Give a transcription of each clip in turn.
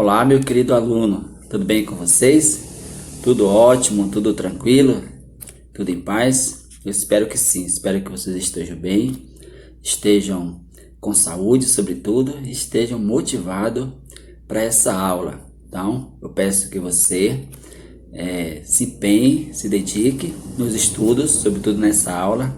Olá, meu querido aluno, tudo bem com vocês? Tudo ótimo, tudo tranquilo? Tudo em paz? Eu espero que sim, espero que vocês estejam bem, estejam com saúde, sobretudo, e estejam motivados para essa aula. Então, eu peço que você se empenhe, se dedique nos estudos, sobretudo nessa aula,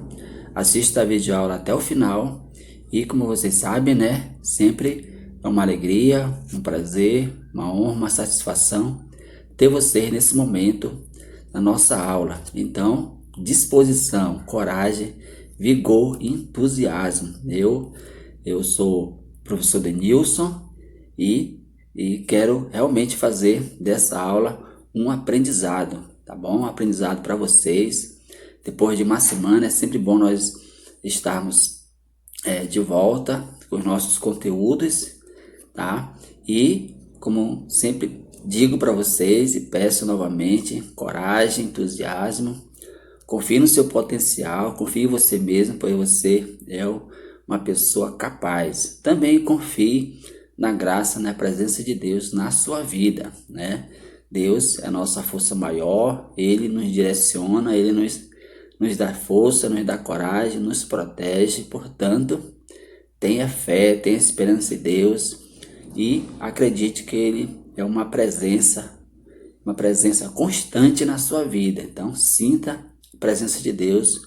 assista a videoaula até o final e, como vocês sabem, né, sempre é uma alegria, um prazer, uma honra, uma satisfação ter vocês nesse momento na nossa aula. Então, disposição, coragem, vigor e entusiasmo. Eu sou o professor Denilson e quero realmente fazer dessa aula um aprendizado, tá bom? Um aprendizado para vocês. Depois de uma semana é sempre bom nós estarmos de volta com os nossos conteúdos, tá? E como sempre digo para vocês e peço novamente, coragem, entusiasmo, confie no seu potencial, confie em você mesmo, pois você é uma pessoa capaz. Também confie na graça, na presença de Deus na sua vida, né? Deus é a nossa força maior, Ele nos direciona, Ele nos dá força, nos dá coragem, nos protege. Portanto, tenha fé, tenha esperança em Deus e acredite que Ele é uma presença constante na sua vida. Então, sinta a presença de Deus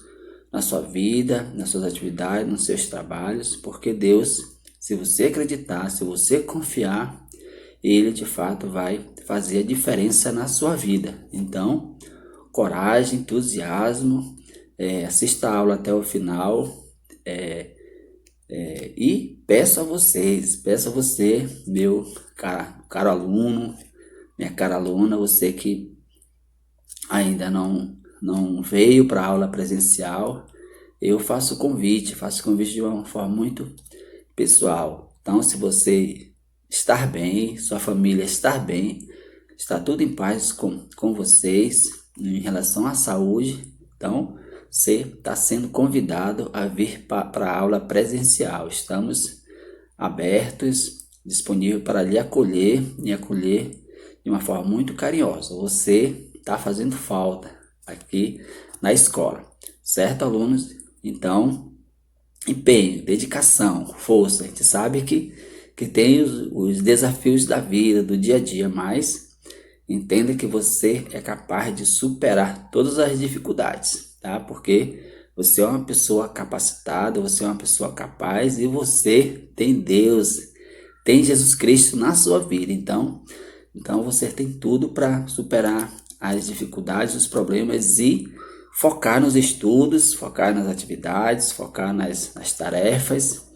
na sua vida, nas suas atividades, nos seus trabalhos, porque Deus, se você acreditar, se você confiar, Ele de fato vai fazer a diferença na sua vida. Então, coragem, entusiasmo, assista a aula até o final, e peço a você, meu caro aluno, minha cara aluna, você que ainda não veio para a aula presencial, eu faço convite de uma forma muito pessoal. Então, se você estar bem, sua família estar bem, está tudo em paz com vocês em relação à saúde, então você está sendo convidado a vir para a aula presencial. Estamos abertos, disponíveis para lhe acolher e acolher de uma forma muito carinhosa. Você está fazendo falta aqui na escola, certo, alunos? Então, empenho, dedicação, força. A gente sabe que tem os desafios da vida, do dia a dia, mas entenda que você é capaz de superar todas as dificuldades, tá? Porque você é uma pessoa capacitada, você é uma pessoa capaz e você tem Deus, tem Jesus Cristo na sua vida. Então você tem tudo para superar as dificuldades, os problemas e focar nos estudos, focar nas atividades, focar nas tarefas.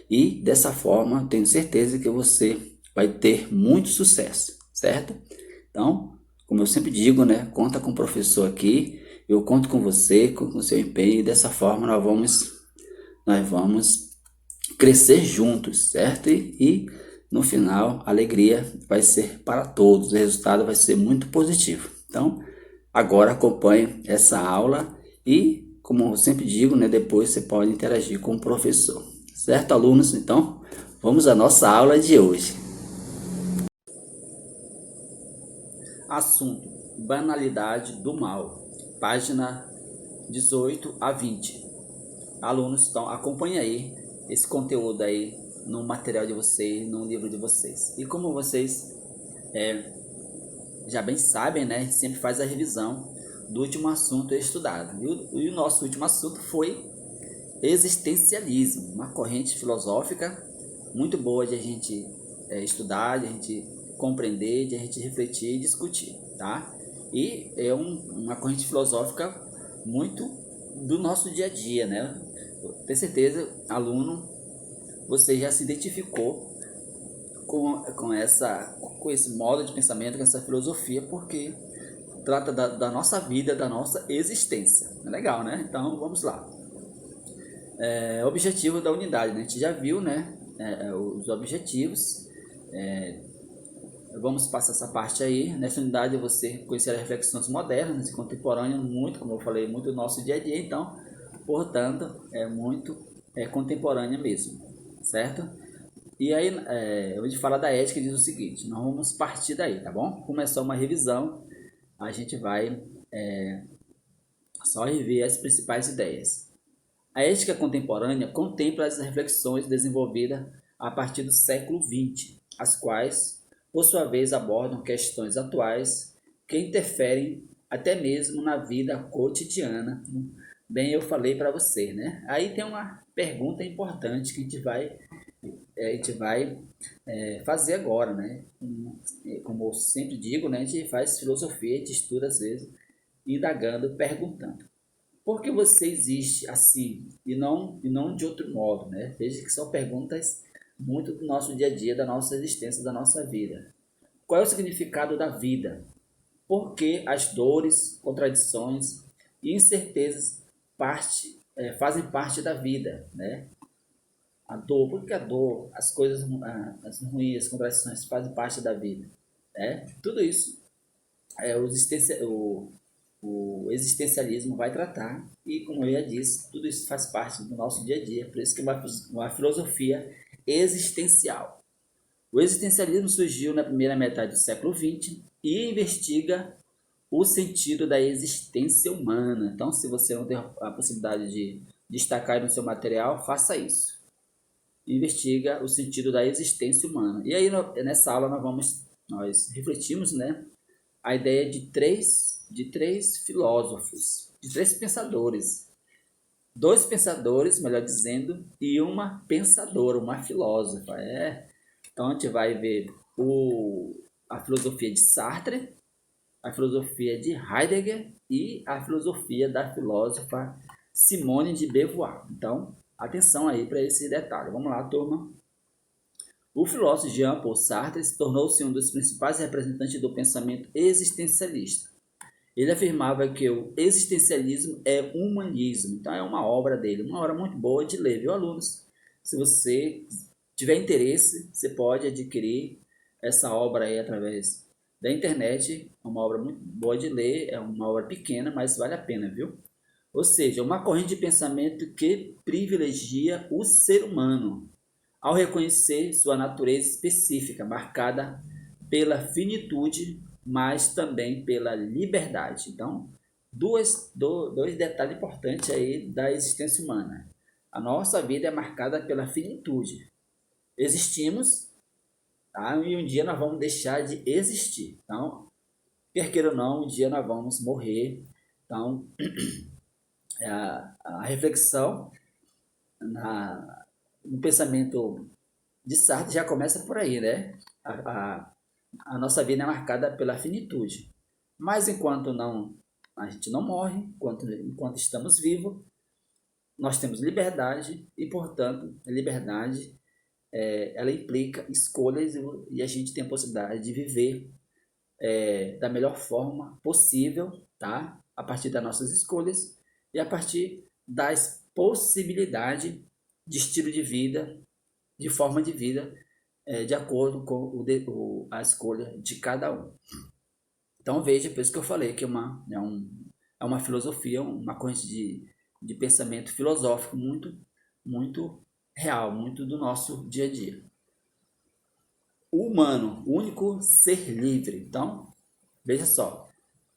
E dessa forma, tenho certeza que você vai ter muito sucesso, certo? Então, como eu sempre digo, né, conta com o professor aqui, eu conto com você, com o seu empenho, e dessa forma nós vamos crescer juntos, certo? E no final, a alegria vai ser para todos, o resultado vai ser muito positivo. Então, agora acompanhe essa aula e, como eu sempre digo, né, depois você pode interagir com o professor, certo, alunos? Então, vamos à nossa aula de hoje. Assunto: banalidade do mal, página 18 a 20. Alunos, então acompanhe aí esse conteúdo aí no material de vocês, no livro de vocês. E como vocês já bem sabem, né, a gente sempre faz a revisão do último assunto estudado. E o nosso último assunto foi existencialismo, uma corrente filosófica muito boa de a gente estudar, de a gente compreender, de a gente refletir e discutir, tá? E é uma corrente filosófica muito do nosso dia a dia, né? Eu tenho certeza, aluno, você já se identificou com esse modo de pensamento, com essa filosofia, porque trata da nossa vida, da nossa existência. É legal, né? Então, vamos lá. Objetivo da unidade, né? A gente já viu, né? Os objetivos. Vamos passar essa parte aí. Nessa unidade você conhecer as reflexões modernas e contemporâneas, muito, como eu falei, muito do nosso dia a dia. Então, portanto, é muito contemporânea mesmo, certo? E aí, eu vou falar da ética diz o seguinte, nós vamos partir daí, tá bom? Começar uma revisão, a gente vai só rever as principais ideias. A ética contemporânea contempla as reflexões desenvolvidas a partir do século XX, as quais, por sua vez, abordam questões atuais que interferem até mesmo na vida cotidiana. Bem, eu falei para você, né? Aí tem uma pergunta importante que a gente vai fazer agora, né? Como eu sempre digo, né? A gente faz filosofia, a gente estuda às vezes, indagando, perguntando. Por que você existe assim e não de outro modo, né? Veja que são perguntas muito do nosso dia a dia, da nossa existência, da nossa vida. Qual é o significado da vida? Por que as dores, contradições e incertezas fazem parte da vida, né? A dor, por que a dor, as coisas, as ruins, as contradições fazem parte da vida, né? Tudo isso o existencialismo vai tratar e, como eu já disse, tudo isso faz parte do nosso dia a dia, por isso que é uma filosofia existencial. O existencialismo surgiu na primeira metade do século XX e investiga o sentido da existência humana. Então, se você não tem a possibilidade de destacar no seu material, faça isso. Investiga o sentido da existência humana. E aí, nessa aula, nós refletimos, né, a ideia de três filósofos, de três pensadores. Dois pensadores, melhor dizendo, e uma pensadora, uma filósofa. Então a gente vai ver a filosofia de Sartre, a filosofia de Heidegger e a filosofia da filósofa Simone de Beauvoir. Então, atenção aí para esse detalhe. Vamos lá, turma. O filósofo Jean-Paul Sartre tornou-se um dos principais representantes do pensamento existencialista. Ele afirmava que o existencialismo é humanismo. Então é uma obra dele, uma obra muito boa de ler, viu, alunos? Se você tiver interesse, você pode adquirir essa obra aí através da internet. É uma obra muito boa de ler, é uma obra pequena, mas vale a pena, viu? Ou seja, uma corrente de pensamento que privilegia o ser humano, ao reconhecer sua natureza específica, marcada pela finitude, mas também pela liberdade. Então, dois detalhes importantes aí da existência humana. A nossa vida é marcada pela finitude. Existimos, tá? E um dia nós vamos deixar de existir. Então, quer queira ou não, um dia nós vamos morrer. Então, a reflexão no pensamento de Sartre já começa por aí, né? A nossa vida é marcada pela finitude. Mas enquanto a gente não morre, enquanto estamos vivos, nós temos liberdade e, portanto, a liberdade ela implica escolhas e a gente tem a possibilidade de viver da melhor forma possível, tá? A partir das nossas escolhas e a partir das possibilidades de estilo de vida, de forma de vida, de acordo com a escolha de cada um. Então veja, por isso que eu falei que é uma filosofia, uma corrente de pensamento filosófico muito, muito real, muito do nosso dia a dia. O humano, o único ser livre. Então, veja só,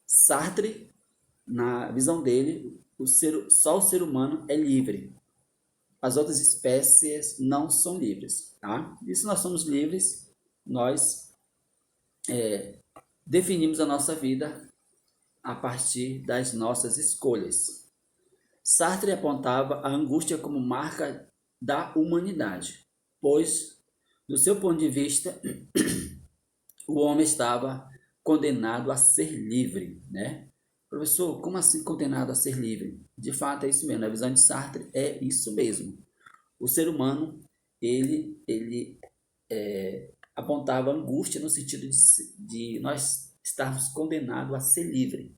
Sartre, na visão dele, só o ser humano é livre. As outras espécies não são livres, tá? E se nós somos livres, nós definimos a nossa vida a partir das nossas escolhas. Sartre apontava a angústia como marca da humanidade, pois, do seu ponto de vista, o homem estava condenado a ser livre, né? Professor, como assim condenado a ser livre? De fato é isso mesmo, na visão de Sartre é isso mesmo. O ser humano, ele apontava angústia no sentido de nós estarmos condenados a ser livre.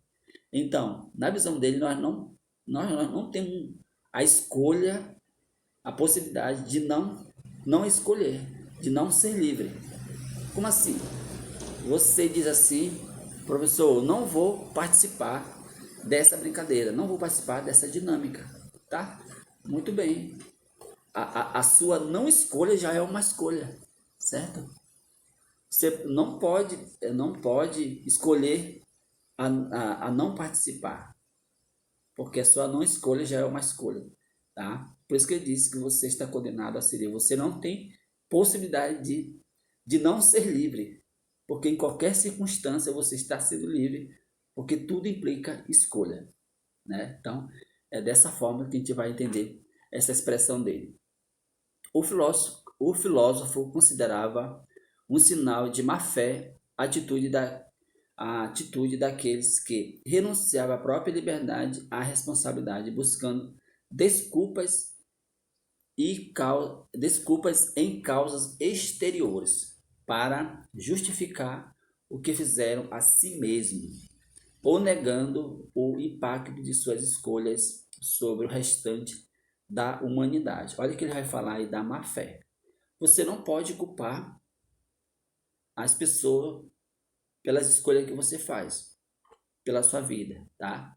Então, na visão dele, nós não temos a escolha, a possibilidade de não escolher, de não ser livre. Como assim? Você diz assim, professor, não vou participar dessa brincadeira, não vou participar dessa dinâmica, tá? Muito bem. a sua não escolha já é uma escolha, certo? Você não pode escolher a não participar, porque a sua não escolha já é uma escolha, tá? Por isso que ele disse que você está condenado a ser. Você não tem possibilidade de não ser livre, porque em qualquer circunstância você está sendo livre, porque tudo implica escolha, né? Então, é dessa forma que a gente vai entender essa expressão dele. O filósofo considerava um sinal de má fé a atitude daqueles que renunciavam à própria liberdade à responsabilidade, buscando desculpas desculpas em causas exteriores para justificar o que fizeram a si mesmos, ou negando o impacto de suas escolhas sobre o restante da humanidade. Olha o que ele vai falar aí da má fé. Você não pode culpar as pessoas pelas escolhas que você faz, pela sua vida, tá?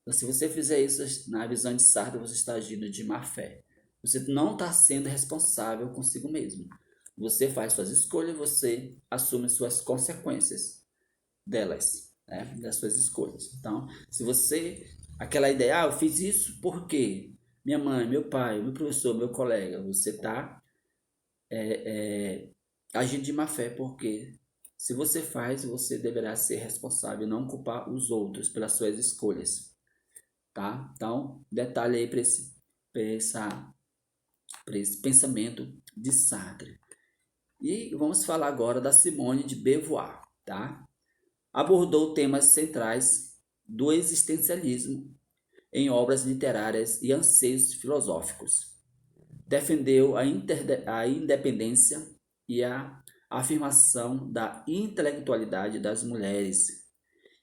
Então, se você fizer isso na visão de Sartre, você está agindo de má fé. Você não está sendo responsável consigo mesmo. Você faz suas escolhas, você assume suas consequências delas, né? Das suas escolhas. Então, se você, aquela ideia, eu fiz isso porque minha mãe, meu pai, meu professor, meu colega, você está agindo de má fé, porque se você faz, você deverá ser responsável, não culpar os outros pelas suas escolhas, tá? Então, detalhe aí para esse pensamento de Sartre. E vamos falar agora da Simone de Beauvoir, tá? Abordou temas centrais do existencialismo em obras literárias e anseios filosóficos. Defendeu a independência e a afirmação da intelectualidade das mulheres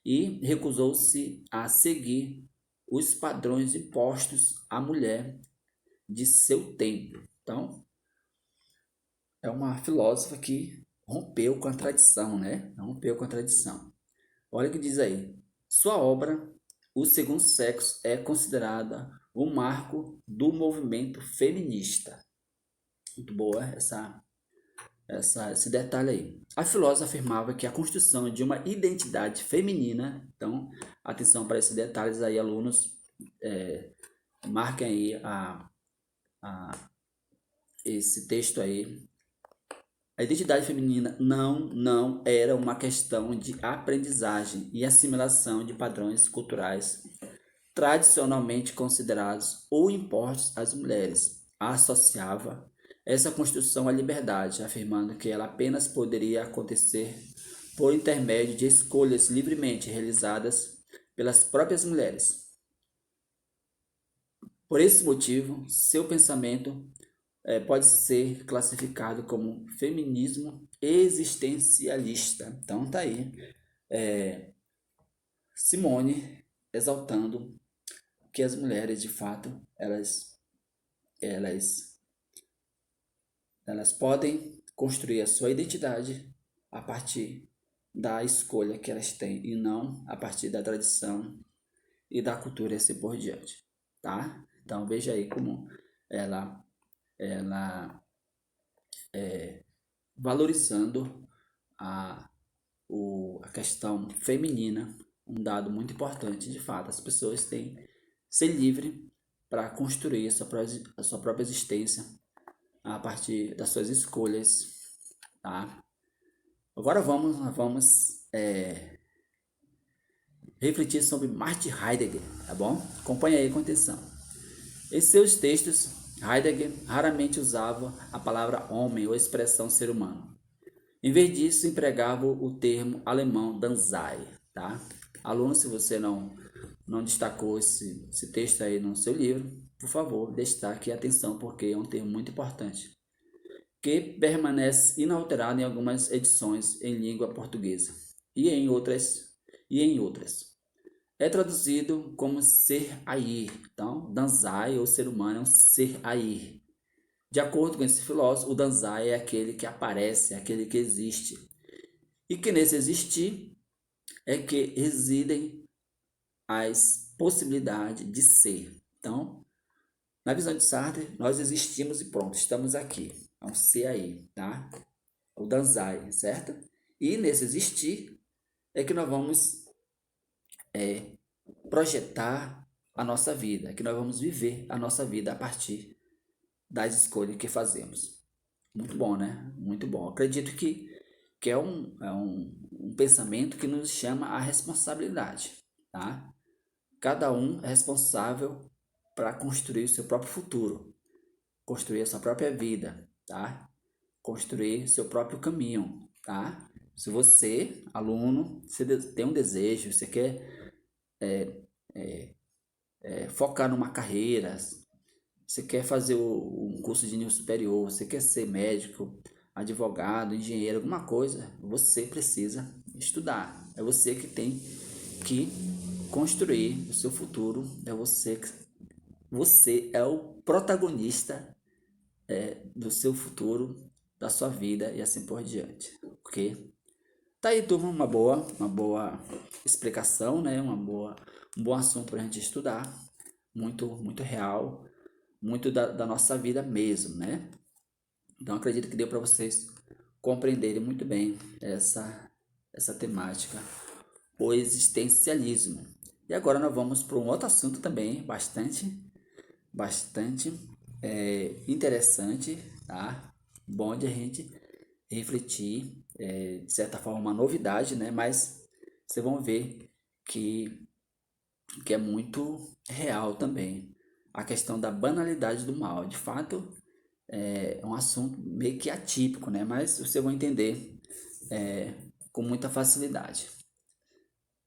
e recusou-se a seguir os padrões impostos à mulher de seu tempo. Então, é uma filósofa que rompeu com a tradição, né? Rompeu com a tradição. Olha o que diz aí. Sua obra, O Segundo Sexo, é considerada o marco do movimento feminista. Muito boa esse detalhe aí. A filósofa afirmava que a construção de uma identidade feminina, então, atenção para esses detalhes aí, alunos, marquem aí esse texto aí. A identidade feminina não era uma questão de aprendizagem e assimilação de padrões culturais tradicionalmente considerados ou impostos às mulheres. Associava essa construção à liberdade, afirmando que ela apenas poderia acontecer por intermédio de escolhas livremente realizadas pelas próprias mulheres. Por esse motivo, seu pensamento pode ser classificado como feminismo existencialista. Então tá aí, Simone exaltando que as mulheres de fato elas elas podem construir a sua identidade a partir da escolha que elas têm e não a partir da tradição e da cultura e assim por diante, tá? Então veja aí como ela valorizando a, a questão feminina, um dado muito importante, de fato, as pessoas têm que ser livre para construir a sua própria existência a partir das suas escolhas, tá? Agora vamos refletir sobre Martin Heidegger, tá bom? Acompanhe aí com atenção. Em seus textos, Heidegger raramente usava a palavra homem ou a expressão ser humano. Em vez disso, empregava o termo alemão Dasein, tá? Aluno, se você não destacou esse texto aí no seu livro, por favor, destaque atenção, porque é um termo muito importante, que permanece inalterado em algumas edições em língua portuguesa e em outras. É traduzido como ser aí. Então, Dasein, ou ser humano, é um ser aí. De acordo com esse filósofo, o Dasein é aquele que aparece, é aquele que existe. E que nesse existir é que residem as possibilidades de ser. Então, Na visão de Sartre, nós existimos e pronto, estamos aqui. É um ser aí, tá? O Danzai, certo? E nesse existir é que nós vamos projetar a nossa vida, é que nós vamos viver a nossa vida a partir das escolhas que fazemos. Muito bom, né? Muito bom. Acredito que é um pensamento que nos chama à responsabilidade, tá? Cada um é responsável para construir o seu próprio futuro, construir a sua própria vida, tá? Construir seu próprio caminho, tá? Se você, aluno, você tem um desejo, você quer focar numa carreira, você quer fazer um curso de nível superior, você quer ser médico, advogado, engenheiro, alguma coisa, você precisa estudar. É você que tem que construir o seu futuro. Você é o protagonista do seu futuro, da sua vida e assim por diante, ok? Tá aí, turma, uma boa explicação, né? Um bom assunto para a gente estudar, muito real, muito da nossa vida mesmo, né? Então acredito que deu para vocês compreenderem muito bem essa temática, o existencialismo. E agora nós vamos para um outro assunto também bastante interessante, tá? Bom de a gente refletir, de certa forma uma novidade, né? Mas vocês vão ver que é muito real também a questão da banalidade do mal. De fato, é um assunto meio que atípico, né? Mas vocês vão entender com muita facilidade.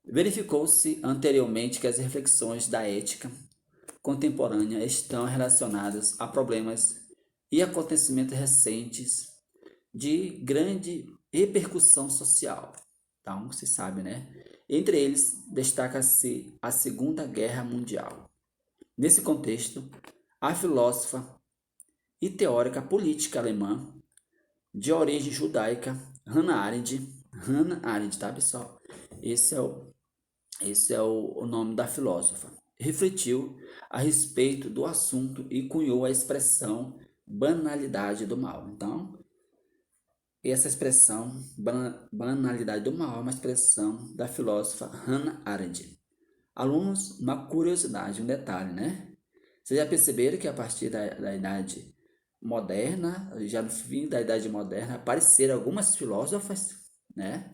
Verificou-se anteriormente que as reflexões da ética contemporânea estão relacionadas a problemas e acontecimentos recentes de grande repercussão social. Então, você sabe, né? Entre eles, destaca-se a Segunda Guerra Mundial. Nesse contexto, a filósofa e teórica política alemã de origem judaica, Hannah Arendt, tá, pessoal? Esse é o nome da filósofa. Refletiu a respeito do assunto e cunhou a expressão banalidade do mal. Então, essa expressão, banalidade do mal, é uma expressão da filósofa Hannah Arendt. Alunos, uma curiosidade, um detalhe, né? Vocês já perceberam que a partir da idade moderna, já no fim da idade moderna, apareceram algumas filósofas, né?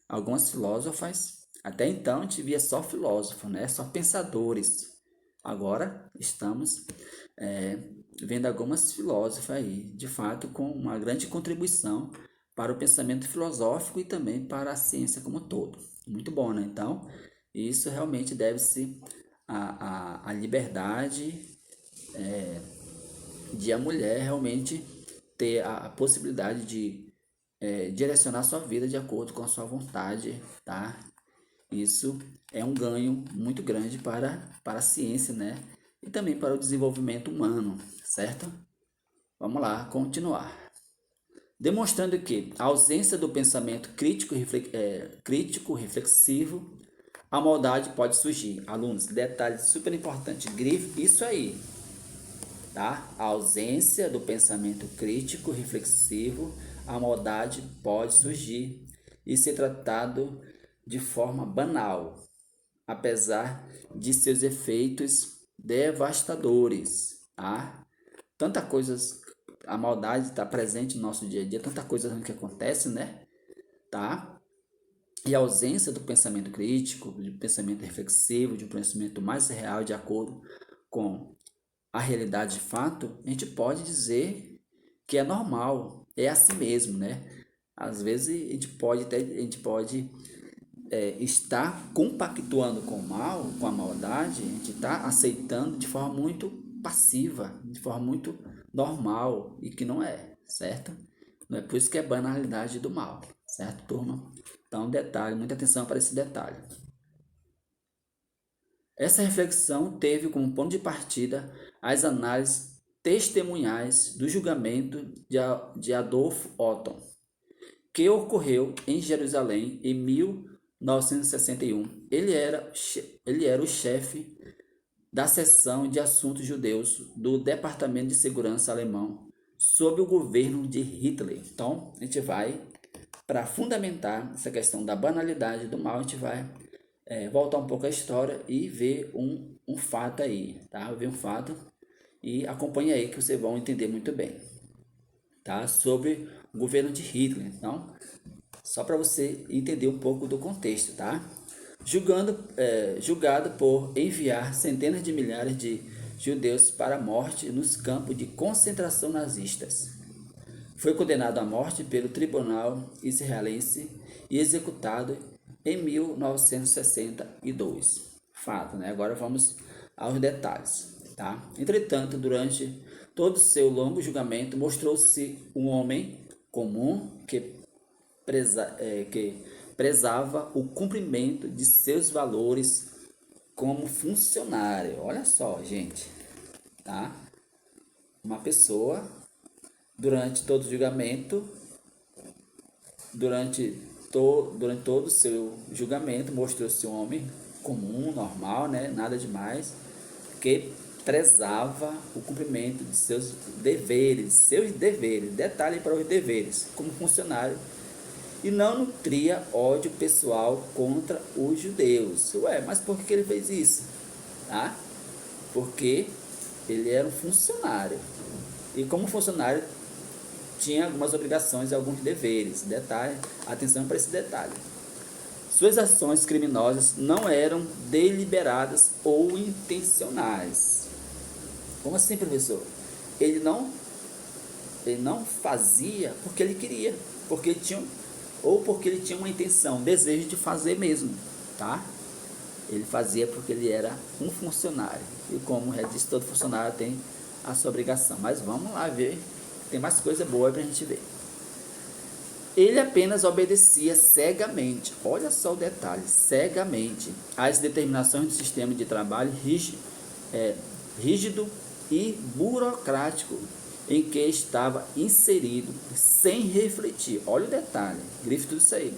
Algumas filósofas. Até então a gente via só filósofos, né? Só pensadores. Agora estamos vendo algumas filósofas aí, de fato, com uma grande contribuição para o pensamento filosófico e também para a ciência como um todo. Muito bom, né? Então, isso realmente deve-se à liberdade de a mulher realmente ter a possibilidade de direcionar sua vida de acordo com a sua vontade, tá? Isso é um ganho muito grande para a ciência, né? E também para o desenvolvimento humano, certo? Vamos lá, continuar. Demonstrando que a ausência do pensamento crítico, reflexivo, a maldade pode surgir. Alunos, detalhe super importante, grife isso aí, tá? A ausência do pensamento crítico, reflexivo, a maldade pode surgir e ser tratado de forma banal, apesar de seus efeitos devastadores, tá? Tanta coisas, a maldade está presente no nosso dia a dia, tanta coisa ruim que acontece, né? Tá? E a ausência do pensamento crítico, de pensamento reflexivo, de um pensamento mais real, de acordo com a realidade de fato, a gente pode dizer que é normal, é assim mesmo, né? Às vezes a gente pode estar compactuando com o mal, com a maldade, a gente está aceitando de forma muito passiva, de forma muito normal e que não é, certo? Não é por isso que é banalidade do mal, certo, turma? Então, detalhe, muita atenção para esse detalhe. Essa reflexão teve como ponto de partida as análises testemunhais do julgamento de Adolf Otto, que ocorreu em Jerusalém em 1961. Ele era o chefe da seção de assuntos judeus do Departamento de Segurança alemão sob o governo de Hitler. Então, a gente vai, para fundamentar essa questão da banalidade do mal, a gente vai voltar um pouco à história e ver um fato aí, tá? Ver um fato e acompanhe aí que vocês vão entender muito bem, tá? Sobre o governo de Hitler. Então, só para você entender um pouco do contexto, tá? Julgado por enviar centenas de milhares de judeus para a morte nos campos de concentração nazistas. Foi condenado à morte pelo tribunal israelense e executado em 1962. Fato, né? Agora vamos aos detalhes, tá? Entretanto, durante todo o seu longo julgamento, mostrou-se um homem comum que prezava o cumprimento de seus valores como funcionário. Olha só, gente, tá? Uma pessoa, durante todo o julgamento, durante todo o seu julgamento, mostrou-se um homem comum, normal, né? Nada demais, que prezava o cumprimento de seus deveres, detalhe para os deveres, como funcionário, e não nutria ódio pessoal contra os judeus. Ué, mas por que ele fez isso? Tá? Porque ele era um funcionário. E como funcionário tinha algumas obrigações e alguns deveres. Detalhe, atenção para esse detalhe. Suas ações criminosas não eram deliberadas ou intencionais. Como assim, professor? Ele não fazia porque ele queria, porque ele tinha, ou porque ele tinha uma intenção, um desejo de fazer mesmo, tá? Ele fazia porque ele era um funcionário. E como já disse, todo funcionário tem a sua obrigação. Mas vamos lá ver, tem mais coisa boa para a gente ver. Ele apenas obedecia cegamente, olha só o detalhe, cegamente, às determinações do sistema de trabalho rígido e burocrático em que estava inserido, sem refletir, olha o detalhe, grife tudo isso aí,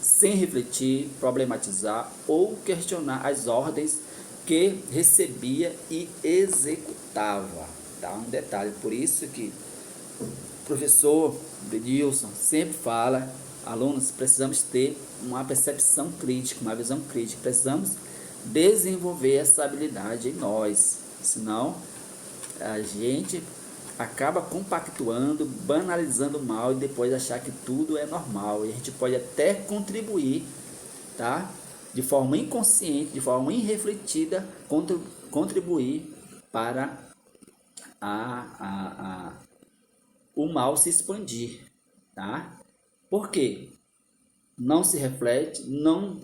sem refletir, problematizar ou questionar as ordens que recebia e executava, tá? Um detalhe, por isso que o professor Denilson sempre fala, alunos, precisamos ter uma percepção crítica, uma visão crítica, precisamos desenvolver essa habilidade em nós, senão a gente acaba compactuando, banalizando o mal e depois achar que tudo é normal. E a gente pode até contribuir, tá? De forma inconsciente, de forma irrefletida, contribuir para o mal se expandir, tá? Por quê? Não se reflete, não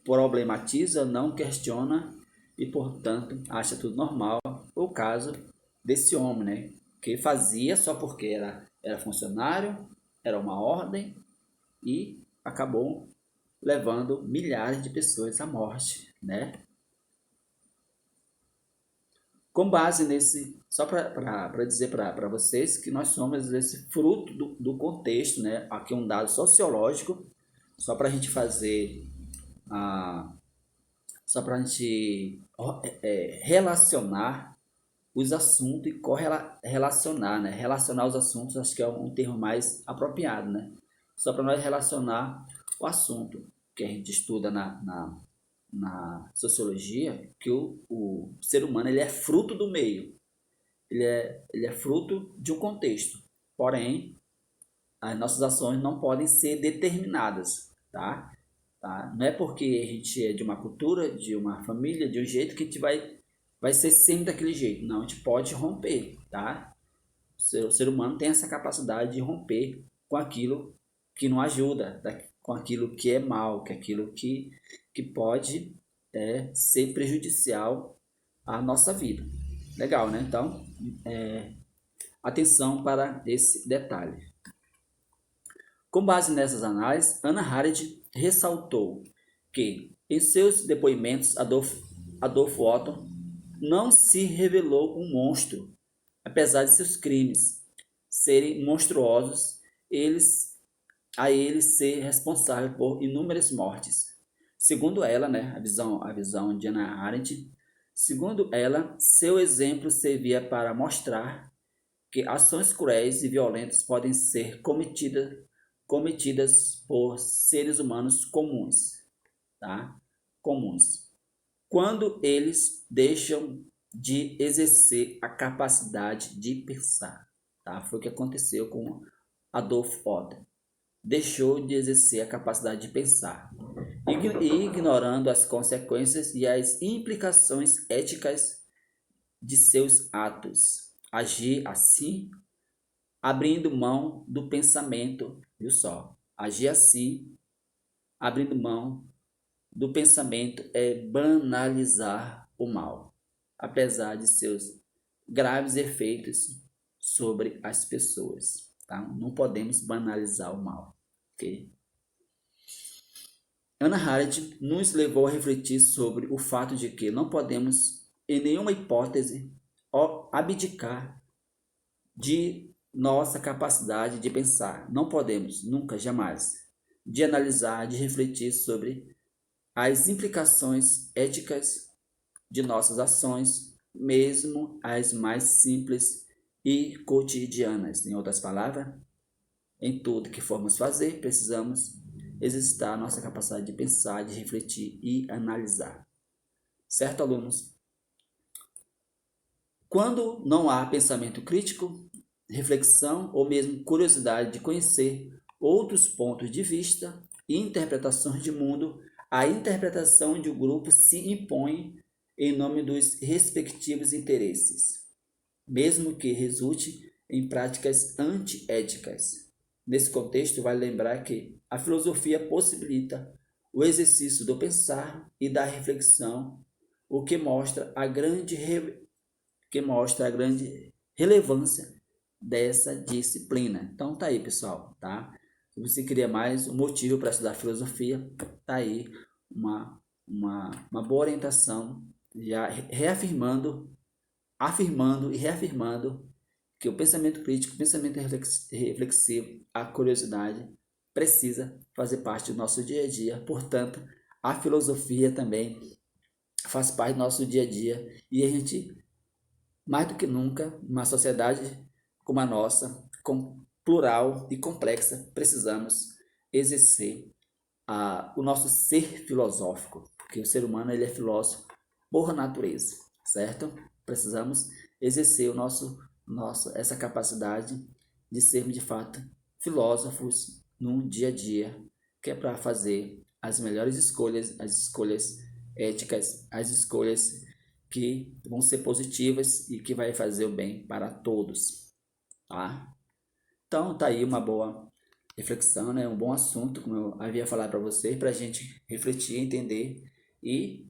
problematiza, não questiona e, portanto, acha tudo normal. O caso desse homem, né? Que fazia só porque era funcionário, era uma ordem e acabou levando milhares de pessoas à morte, né? Com base nesse, só para dizer para vocês que nós somos esse fruto do contexto, né? Aqui um dado sociológico, só para a gente fazer, só para a gente relacionar os assuntos e correlacionar, né? Relacionar os assuntos, acho que é um termo mais apropriado, né? Só para nós relacionar o assunto que a gente estuda na sociologia, que o ser humano ele é fruto do meio, ele é fruto de um contexto, porém as nossas ações não podem ser determinadas, tá? Não é porque a gente é de uma cultura, de uma família, de um jeito que a gente vai ser sempre daquele jeito. Não, a gente pode romper, tá? O ser humano tem essa capacidade de romper com aquilo que não ajuda, com aquilo que é mal, com aquilo que pode ser prejudicial à nossa vida. Legal, né? Então, atenção para esse detalhe. Com base nessas análises, Hannah Arendt ressaltou que, em seus depoimentos, Adolf Otto não se revelou um monstro, apesar de seus crimes serem monstruosos, a ele ser responsável por inúmeras mortes. Segundo ela, né, a visão de Hannah Arendt, Segundo ela, seu exemplo servia para mostrar que ações cruéis e violentas podem ser cometidas por seres humanos comuns, tá? Comuns. Quando eles deixam de exercer a capacidade de pensar, tá? Foi o que aconteceu com Adolf Hitler. Deixou de exercer a capacidade de pensar, ignorando as consequências e as implicações éticas de seus atos. Agir assim, abrindo mão do pensamento, viu só? Agir assim, abrindo mão do pensamento, é banalizar o mal, apesar de seus graves efeitos sobre as pessoas, tá? Não podemos banalizar o mal, ok? Hannah Arendt nos levou a refletir sobre o fato de que não podemos, em nenhuma hipótese, abdicar de nossa capacidade de pensar. Não podemos, nunca, jamais, de analisar, de refletir sobre as implicações éticas de nossas ações, mesmo as mais simples e cotidianas. Em outras palavras, em tudo que formos fazer, precisamos exercitar nossa capacidade de pensar, de refletir e analisar. Certo, alunos? Quando não há pensamento crítico, reflexão ou mesmo curiosidade de conhecer outros pontos de vista e interpretações de mundo, a interpretação de um grupo se impõe em nome dos respectivos interesses, mesmo que resulte em práticas antiéticas. Nesse contexto, vale lembrar que a filosofia possibilita o exercício do pensar e da reflexão, o que mostra a grande relevância dessa disciplina. Então tá aí, pessoal, tá? Se você queria mais um motivo para estudar filosofia, tá aí uma boa orientação, já afirmando e reafirmando que o pensamento crítico, o pensamento reflexivo, a curiosidade precisa fazer parte do nosso dia a dia. Portanto, a filosofia também faz parte do nosso dia a dia e a gente, mais do que nunca, numa sociedade como a nossa, plural e complexa, precisamos exercer o nosso ser filosófico, porque o ser humano ele é filósofo por natureza, certo? Precisamos exercer essa capacidade de sermos de fato filósofos no dia a dia, que é para fazer as melhores escolhas, as escolhas éticas, as escolhas que vão ser positivas e que vai fazer o bem para todos, tá? Então tá aí uma boa reflexão, né? Um bom assunto, como eu havia falado para vocês, para a gente refletir, entender e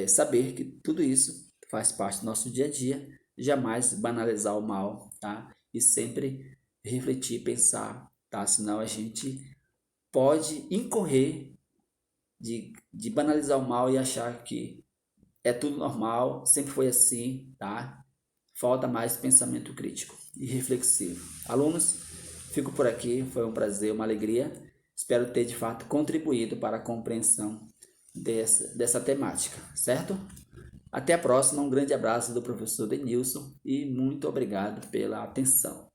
saber que tudo isso faz parte do nosso dia a dia, jamais banalizar o mal, tá? E sempre refletir, pensar, tá? Senão a gente pode incorrer de banalizar o mal e achar que é tudo normal, sempre foi assim, tá? Falta mais pensamento crítico e reflexivo. Alunos, fico por aqui, foi um prazer, uma alegria. Espero ter de fato contribuído para a compreensão dessa temática, certo? Até a próxima, um grande abraço do professor Denilson e muito obrigado pela atenção.